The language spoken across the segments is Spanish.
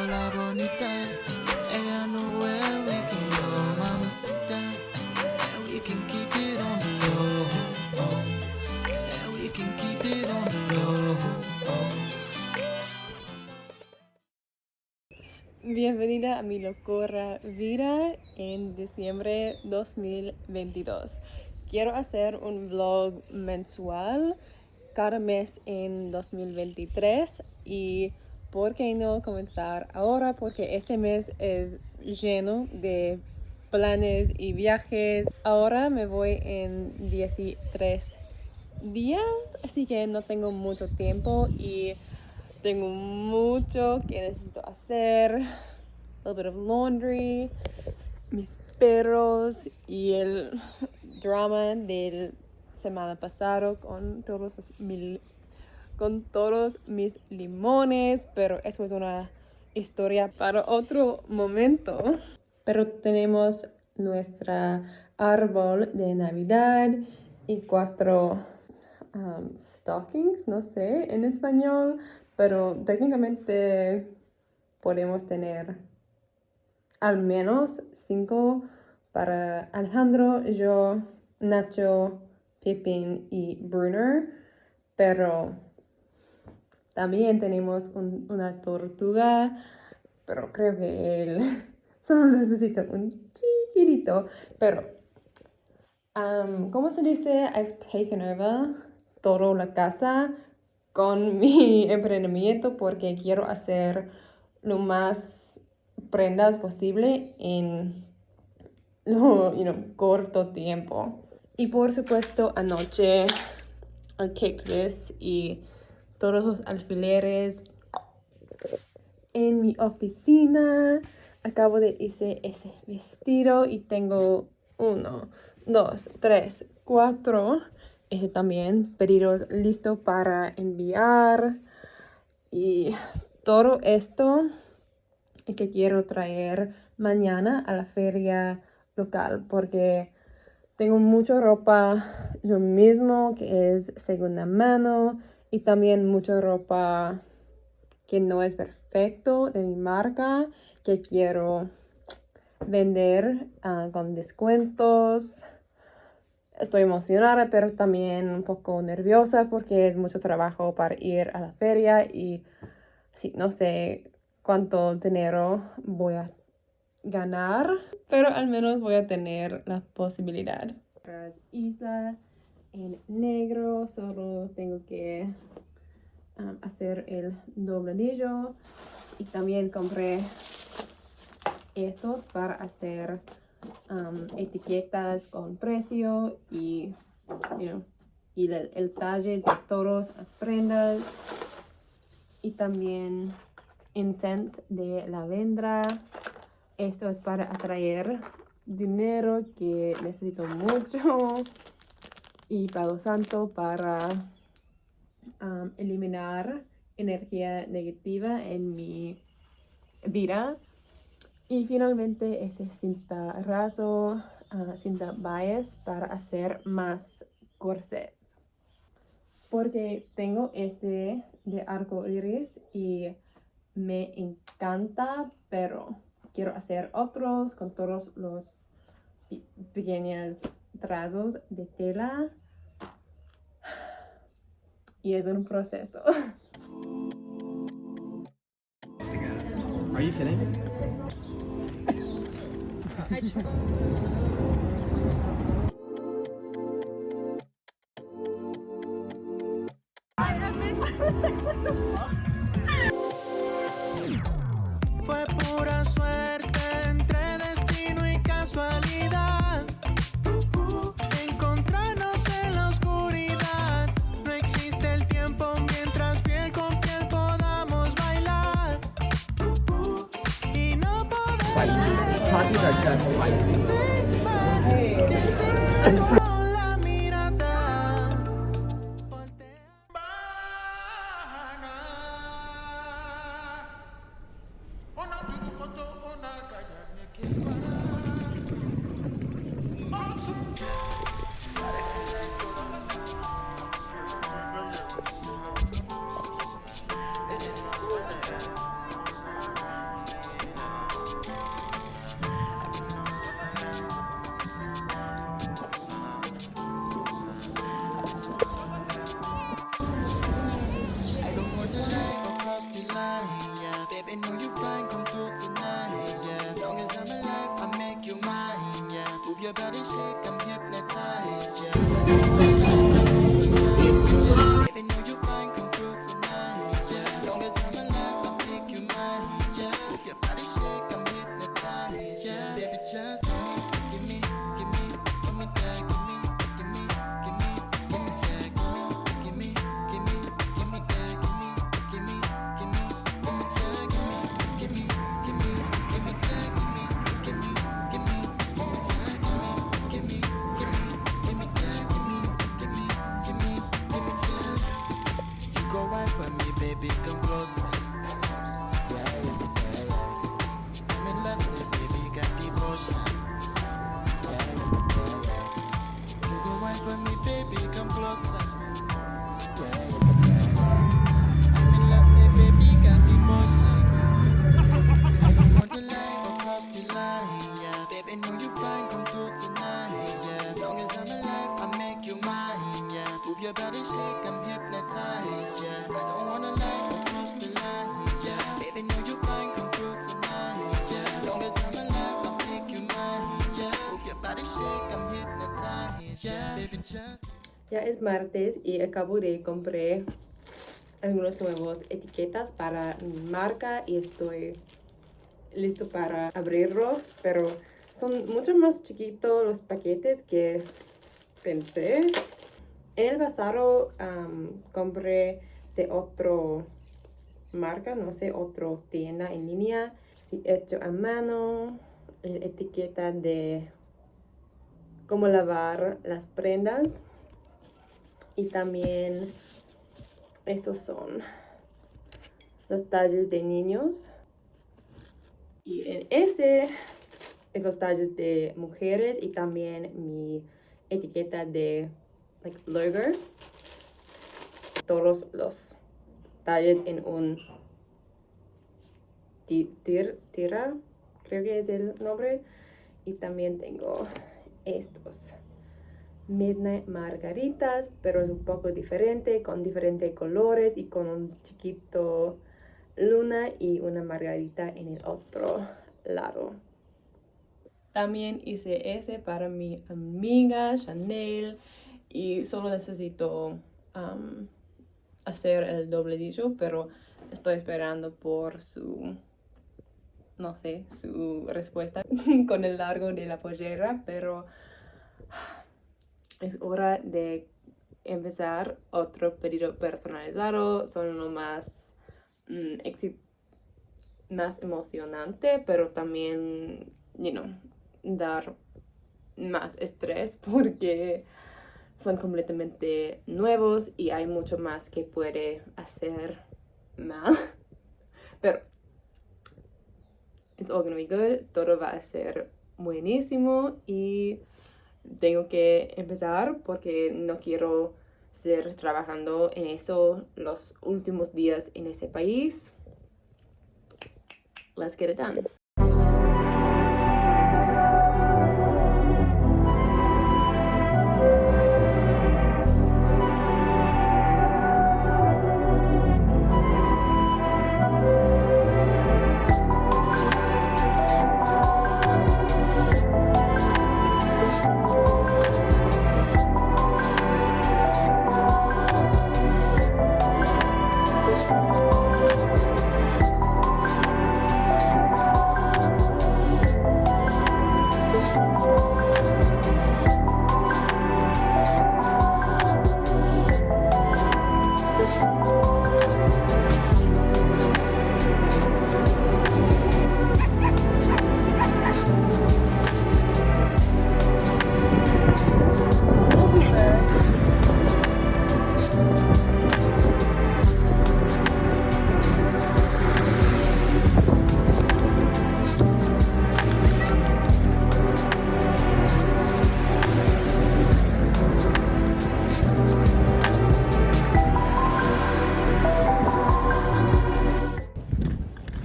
la bonita. Ella know where we can go, mamacita. And we can keep it on the low. And we can keep it on the low. Bienvenida a mi locura vida en diciembre 2022. Quiero hacer un vlog mensual cada mes en 2023 y ¿por qué no comenzar ahora? Porque este mes es lleno de planes y viajes. Ahora me voy en 13 días, así que no tengo mucho tiempo y tengo mucho que necesito hacer. A little bit of laundry, mis perros y el drama del semana pasado con todos mis limones, pero eso es una historia para otro momento. Pero tenemos nuestra árbol de Navidad y 4 stockings, no sé en español, pero técnicamente podemos tener al menos 5 para Alejandro, yo, Nacho, Pippin y Brunner, pero también tenemos una tortuga, pero creo que él solo necesita un chiquitito, pero ¿cómo se dice? I've taken over toda la casa con mi emprendimiento porque quiero hacer lo más prendas posible en corto tiempo. Y por supuesto anoche I kicked this y todos los alfileres en mi oficina. Acabo de hacer ese vestido y tengo 1, 2, 3, 4. Ese también, pedidos listos para enviar. Y todo esto es que quiero traer mañana a la feria local porque tengo mucha ropa yo mismo que es segunda mano y también mucha ropa que no es perfecto de mi marca que quiero vender con descuentos. Estoy emocionada, pero también un poco nerviosa porque es mucho trabajo para ir a la feria y sí, no sé cuánto dinero voy a ganar, pero al menos voy a tener la posibilidad. Isla en negro, solo tengo que hacer el dobladillo y también compré estos para hacer etiquetas con precio y el talle de todas las prendas y también incense de lavendra. Esto es para atraer dinero que necesito mucho y Palo Santo para eliminar energía negativa en mi vida. Y finalmente ese cinta raso, cinta bias para hacer más corsets. Porque tengo ese de arco iris y me encanta, pero quiero hacer otros con todos los pequeños trazos de tela. Y es un proceso. Are you kidding? Fue pura suerte entre destino y casualidad. Encontrarnos en la oscuridad. No existe el tiempo mientras piel con piel podamos bailar. Y no podemos Takis are just spicy. con la mirada. just Ya es martes y acabo de comprar algunos nuevos etiquetas para mi marca y estoy listo para abrirlos, pero son mucho más chiquitos los paquetes que pensé. En el pasado compré de otro marca, no sé, otra tienda en línea, sí, hecho a mano, etiqueta de cómo lavar las prendas. Y también estos son los talles de niños. Y en este es los talles de mujeres y también mi etiqueta de blogger. Todos los talles en un tira, creo que es el nombre. Y también tengo estos Midnight Margaritas, pero es un poco diferente, con diferentes colores y con un chiquito luna y una margarita en el otro lado. También hice ese para mi amiga Chanel y solo necesito hacer el doble dicho, pero estoy esperando por su, no sé, su respuesta con el largo de la pollera, pero es hora de empezar otro pedido personalizado. Son uno más, más emocionante, pero también, dar más estrés porque son completamente nuevos y hay mucho más que puede hacer mal. Pero it's all gonna be good. Todo va a ser buenísimo y tengo que empezar porque no quiero seguir trabajando en eso los últimos días en ese país. Let's get it done.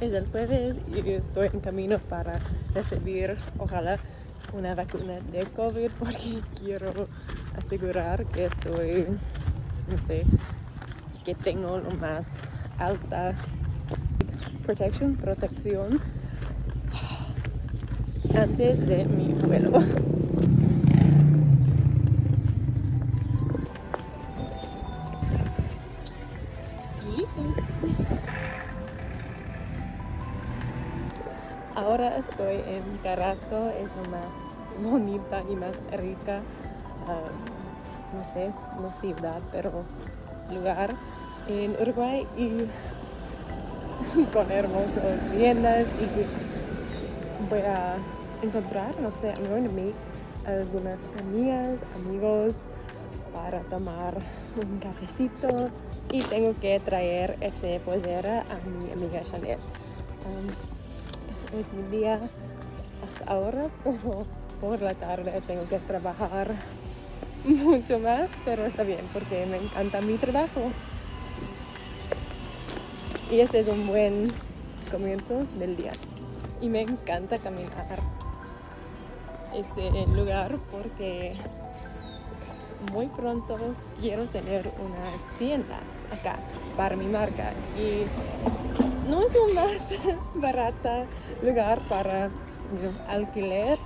Es el jueves y estoy en camino para recibir, ojalá, una vacuna de COVID porque quiero asegurar que soy, no sé, que tengo lo más alta protección antes de mi vuelo. Listo. Ahora estoy en Carrasco, es la más bonita y más rica, no sé, no ciudad, pero lugar en Uruguay y con hermosas tiendas y voy a encontrar, no sé, I'm going to meet algunas amigas, amigos para tomar un cafecito y tengo que traer ese pollera a mi amiga Chanel. Ese es mi día hasta ahora, pero por la tarde tengo que trabajar mucho más, pero está bien porque me encanta mi trabajo. Y este es un buen comienzo del día. Y me encanta caminar ese lugar porque muy pronto quiero tener una tienda acá para mi marca. Y no es lo más barata lugar para alquiler,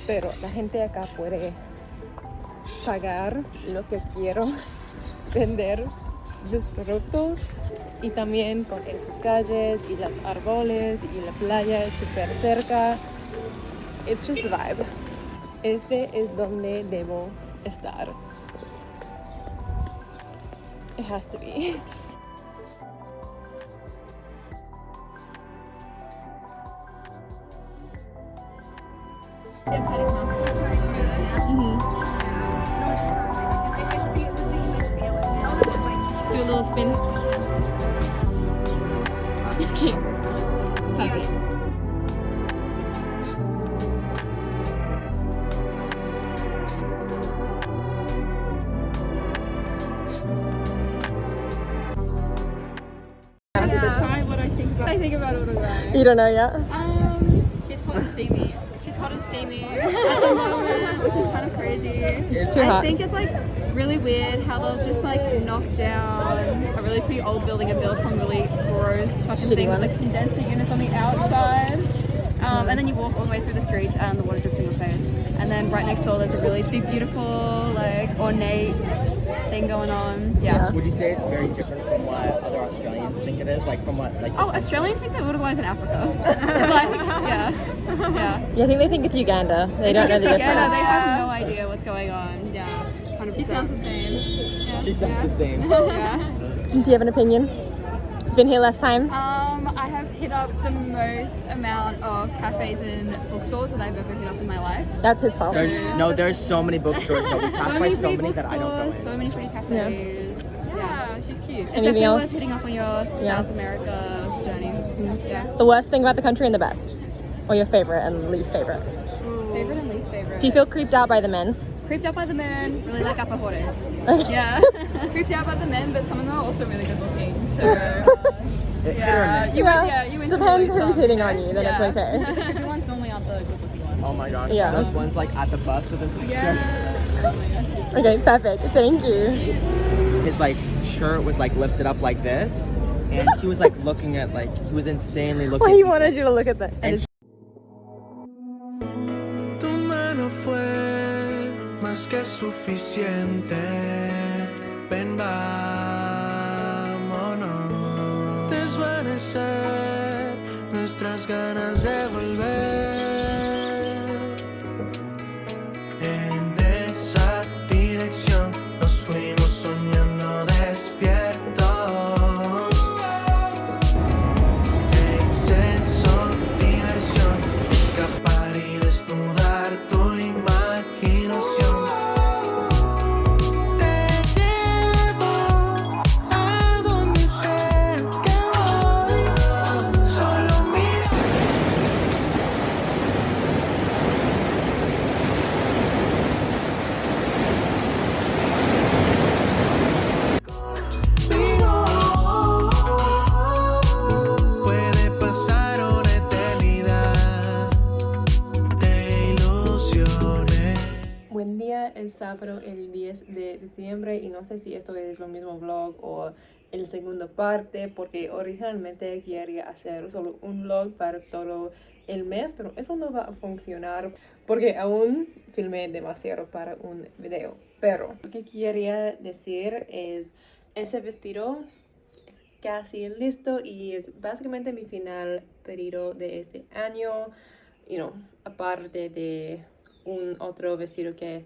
pero la gente acá puede pagar lo que quiero vender mis productos y también con esas calles y los árboles y la playa es súper cerca. It's just the vibe. Este es donde debo estar. It has to be. Do a little spin. Okay. Perfect. Decide what I think about. I think about Uruguay. You don't know yet? She's hot and steamy. She's hot and steamy at the moment, which is kind of crazy. It's too I hot. think it's like really weird how they'll just like knock down a really pretty old building and build some really gross fucking Shitty thing one. with like condenser units on the outside. And then you walk all the way through the streets and the water drips in your face. And then right next door there's a really big, beautiful, like ornate thing going on. Yeah. Would you say it's very different from what other Australians think it is? Like from what like Oh, Australians think that Uruguay is in Africa. Like, yeah. Yeah. Yeah, I think they think it's Uganda. They don't know the Yeah, no, difference. they have no idea what's going on. Yeah. 100%. She sounds the same. Yeah. She sounds the same. Yeah. Do you have an opinion? Been here last time? I have hit up the most amount of cafes and bookstores that I've ever hit up in my life. That's his fault. There's so many bookstores, but we pass by so many that I don't go in. So many pretty cafes. Yeah, she's cute. Anything It's else? worth hitting up on your South America journey. Yeah. The worst thing about the country and the best? Or your favorite and least favorite? Favorite and least favorite. Do you feel creeped out by the men? Creeped out by the men, really like Apajores. Okay. Yeah. Creeped out by the men, but some of them are also really good looking. So, Yeah. you went to Depends really who's some. hitting on you, then it's okay. Good ones normally aren't the good looking ones. Oh my god. Yeah. Those ones like at the bus with his like Yeah. Oh my gosh. Okay, perfect. Thank you. shirt. His like shirt was like lifted up like this, and he was like looking at like he was insanely looking. Well, he at wanted you to look at that. And And it's Tu mano fue más que suficiente. Ven, vámonos. Desvanecer nuestras ganas de volver. En esa dirección nos fuimos soñando despiertos. Exceso, diversión, escapar y desnudar tu imaginación. Te llevo a donde sea que voy. Solo mira. Puede pasar una eternidad de ilusiones. buen día, es sábado el 10 de diciembre y no sé si esto es lo mismo vlog o el segundo parte porque originalmente quería hacer solo un vlog para todo el mes, pero eso no va a funcionar porque aún filmé demasiado para un video. Pero lo que quería decir es ese vestido casi listo y es básicamente mi final pedido de este año, aparte de un otro vestido que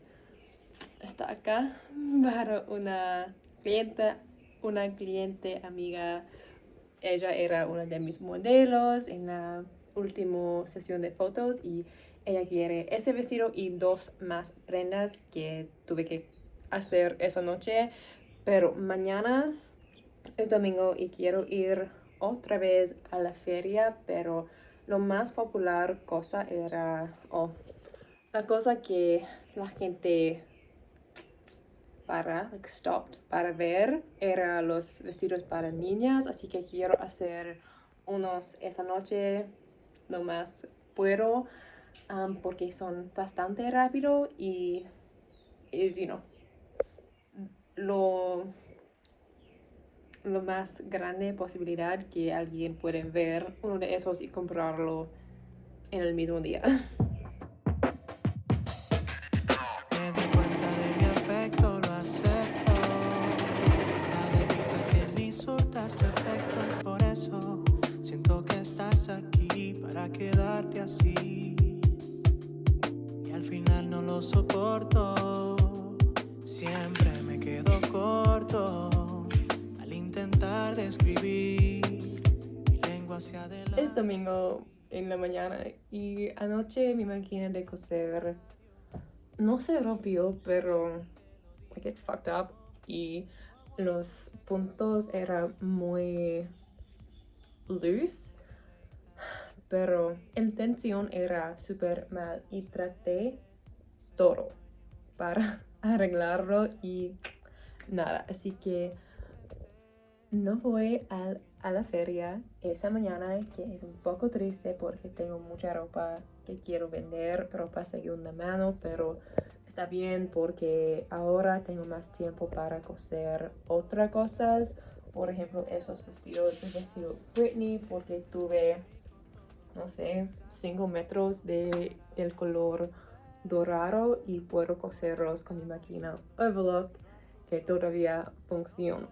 está acá para una cliente amiga. Ella era una de mis modelos en la última sesión de fotos y ella quiere ese vestido y 2 más prendas que tuve que hacer esa noche, pero mañana es domingo y quiero ir otra vez a la feria, pero lo más popular cosa era, la cosa que la gente stopped para ver era los vestidos para niñas, así que quiero hacer unos esa noche lo más puedo, porque son bastante rápido y es, lo más grande posibilidad que alguien puede ver uno de esos y comprarlo en el mismo día. Me di cuenta de mi así y al final no lo soporto. Siempre me quedo corto al intentar describir mi lengua hacia adelante. Es domingo en la mañana y anoche mi máquina de coser no se rompió, pero I get fucked up y los puntos eran muy loose, pero la tensión era súper mal y traté todo para arreglarlo y nada, así que no voy a la feria esa mañana, que es un poco triste porque tengo mucha ropa que quiero vender, ropa segunda mano, pero está bien porque ahora tengo más tiempo para coser otras cosas. Por ejemplo, esos vestidos, el vestido Britney, porque tuve, no sé, 5 metros del color dorado y puedo coserlos con mi máquina Overlock, que todavía funcionó.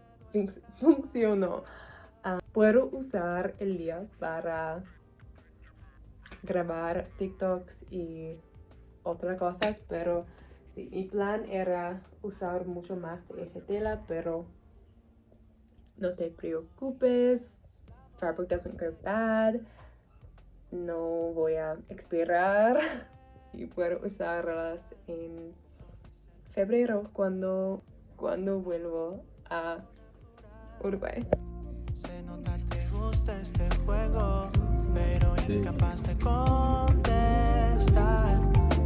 Puedo usar el día para grabar TikToks y otras cosas, pero sí, mi plan era usar mucho más de esa tela, pero no te preocupes, fabric doesn't go bad, no voy a expirar y puedo usarlas en febrero cuando vuelvo a Uruguay. Se nota te gusta este juego, pero incapaz de contestar.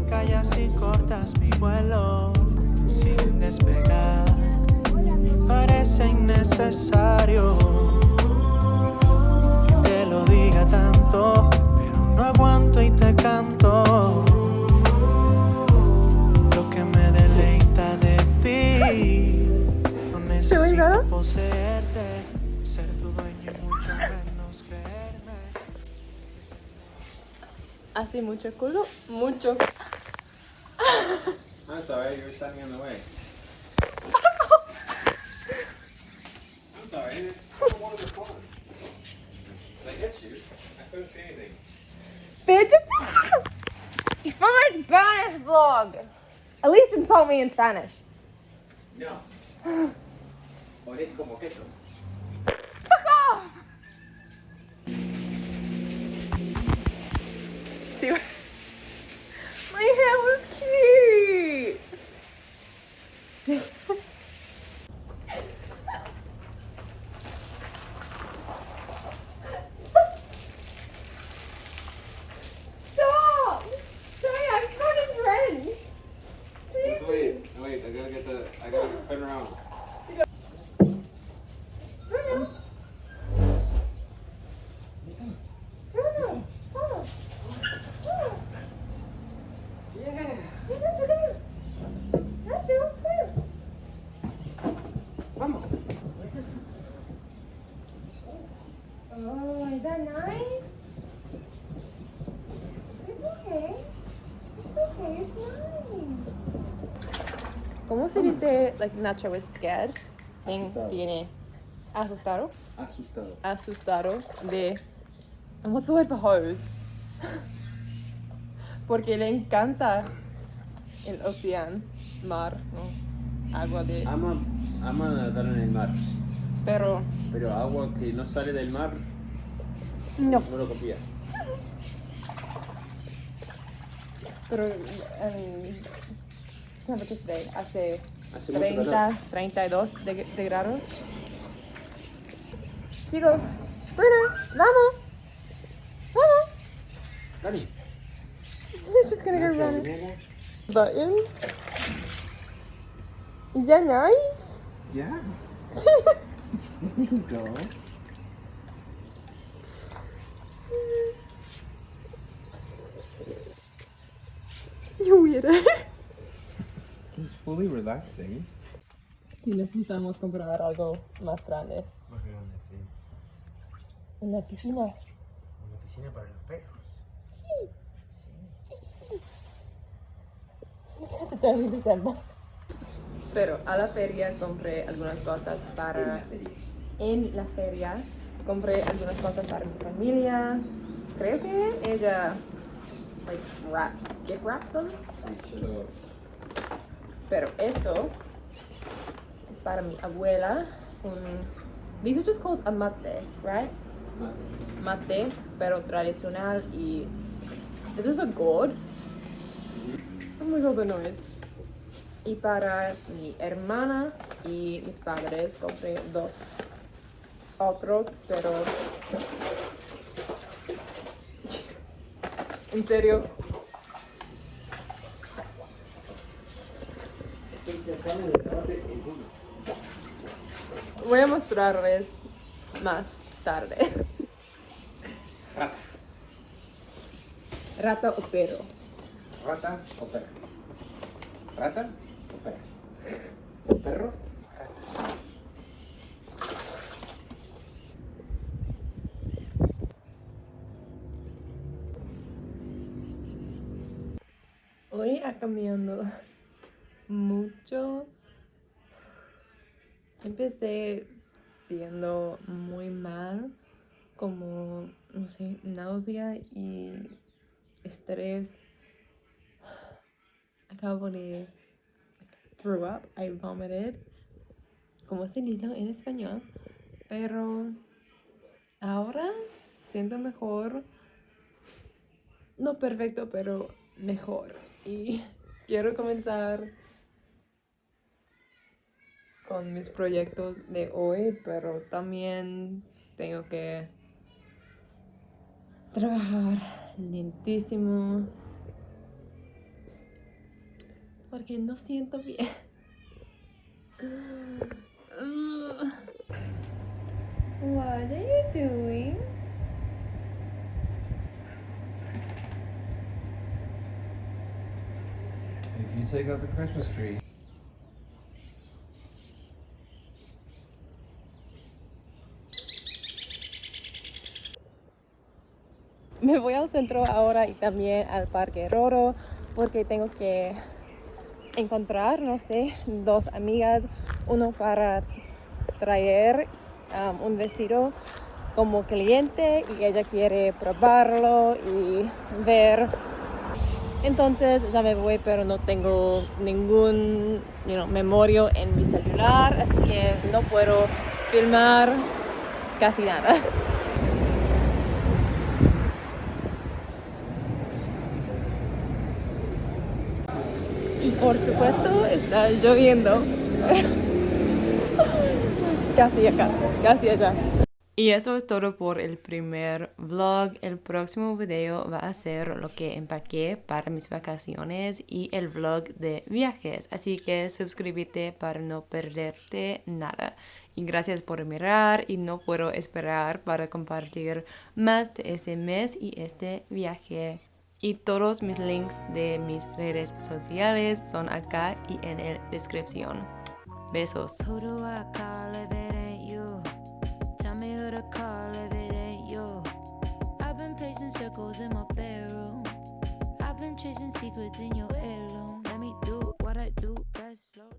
Callas y cortas mi vuelo sin despegar. Me parece innecesario que te lo diga tanto, pero no aguanto y te canto lo que me deleita de ti. No necesito poseerte, ser tu dueño y mucho menos creerme. Hace mucho culo, mucho. I'm sorry, you were standing in the way. I'm sorry, I wanted to fun. Did I get you? I couldn't see anything. Bitch! It's from my Spanish vlog. At least insult me in Spanish. No. Oye, como queso. Fuck off! See what? My hair was cute! Stop! Sorry, I'm fucking drenched! Just wait, wait, I gotta turn around. Vamos. Oh, is that nice? It's okay. It's okay, it's nice. ¿Cómo se dice, like, Nacho is scared? Tiene asustado. Asustado. Asustado de... And what's the word for hose? Porque le encanta el océano, mar, ¿no? Agua de... Ama nadar en el mar, Pero pero agua que no sale del mar no. no lo confía. Pero, temperature today hace Hace mucho 30, calor. 32 de grados. Chicos, Bruno, vamos. Vamos. Dani. He's just gonna go Nacho, run. mira. Button. Is that nice? Yeah. There you go. You weirdo. It's fully relaxing. Sí, necesitamos comprar algo más grande. Más grande, sí. Una piscina. Una piscina para los perros. Pero a la feria compré algunas cosas para... En la feria compré algunas cosas para mi familia. Creo que ella like wrap, gift wrap them. Sí, solo. Pero esto es para mi abuela. These are just called a mate, right? Mate, pero tradicional. Y this is a gourd. Oh my god, the noise. Y para mi hermana y mis padres compré 2 otros, pero en serio. Voy a mostrarles más tarde. Rata. Rata o perro. ¿Rata o perro? ¿Rata o perro? ¿Perro? Hoy ha cambiado mucho. Empecé siendo muy mal, como, no sé, náusea y estrés. Acabo de throw up, I vomited, como se dice en español, pero ahora siento mejor, no perfecto, pero mejor. Y quiero comenzar con mis proyectos de hoy, pero también tengo que trabajar lentísimo porque no siento bien. What are you doing? If you take out the Christmas tree. Me voy al centro ahora y también al Parque Roro porque tengo que encontrar, no sé, 2 amigas, uno para traer un vestido como cliente y ella quiere probarlo y ver. Entonces ya me voy, pero no tengo ningún memoria en mi celular, así que no puedo filmar casi nada. Y por supuesto está lloviendo. Casi acá, casi allá. Y eso es todo por el primer vlog. El próximo video va a ser lo que empaqué para mis vacaciones y el vlog de viajes. Así que suscríbete para no perderte nada. Y gracias por mirar y no puedo esperar para compartir más de ese mes y este viaje. Y todos mis links de mis redes sociales son acá y en la descripción. Besos. Who do I call if it ain't you? Tell me who to call if it ain't you. I've been pacing circles in my bedroom. I've been chasing secrets in your heirloom. Let me do what I do best, slow.